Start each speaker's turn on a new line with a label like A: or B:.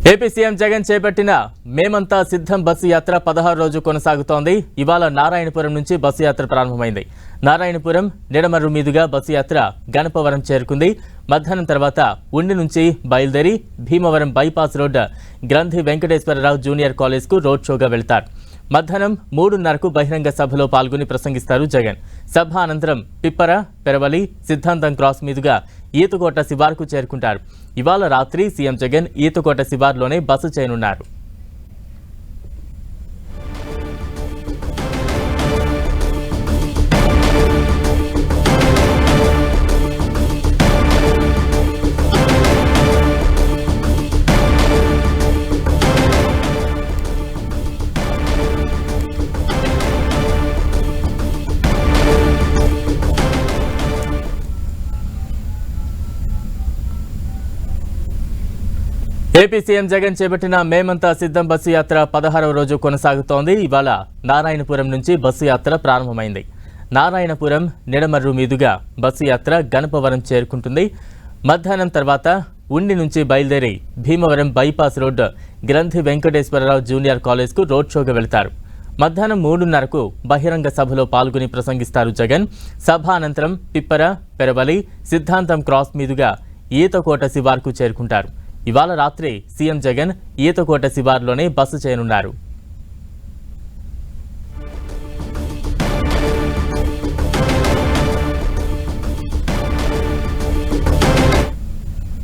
A: AP CM Jagan చేపట్టిన మేమంతా సిద్ధం బస్సు యాత్ర 16 రోజు కొనసాగుతోంది. ఇవాళ నారాయణపురం నుంచి బస్సు యాత్ర ప్రారంభమైంది. నారాయణపురం నిడమర్రు మీదుగా బస్సు యాత్ర గణపవరం చేరుకుంది. మధ్యాహ్నం తర్వాత ఉండి నుంచి బయలుదేరి భీమవరం బైపాస్ రోడ్ గ్రంథి వెంకటేశ్వరరావు జూనియర్ కాలేజ్కు రోడ్ షోగా వెళ్తారు. మధ్యాహ్నం 3:30కు బహిరంగ సభలో పాల్గొని ప్రసంగిస్తారు జగన్. సభ అనంతరం పిప్పర, పెరవలి, సిద్ధాంతం క్రాస్ మీదుగా ఈతకోట శివారుకు చేరుకుంటారు. ఇవాళ రాత్రి సీఎం జగన్ ఈతకోట శివారులోనే బస చేయనున్నారు. ఏపీ సీఎం జగన్ చేపట్టిన మేమంతా సిద్ధం బస్సు యాత్ర 16వ రోజు కొనసాగుతోంది. ఇవాళ నారాయణపురం నుంచి బస్సు యాత్ర ప్రారంభమైంది. నారాయణపురం నిడమర్రు మీదుగా బస్సు యాత్ర గణపవరం చేరుకుంటుంది. మధ్యాహ్నం తర్వాత ఉండి నుంచి బయలుదేరి భీమవరం బైపాస్ రోడ్ గ్రంథి వెంకటేశ్వరరావు జూనియర్ కాలేజ్కు రోడ్ షోగా వెళ్తారు. మధ్యాహ్నం 3:30కు బహిరంగ సభలో పాల్గొని ప్రసంగిస్తారు జగన్. సభ అనంతరం పిప్పర, పెరవలి, సిద్ధాంతం క్రాస్ మీదుగా ఈతకోట శివారుకు చేరుకుంటారు. ఇవాళ రాత్రి సీఎం జగన్ ఈతకోట శివారులోనే బస చేయనున్నారు.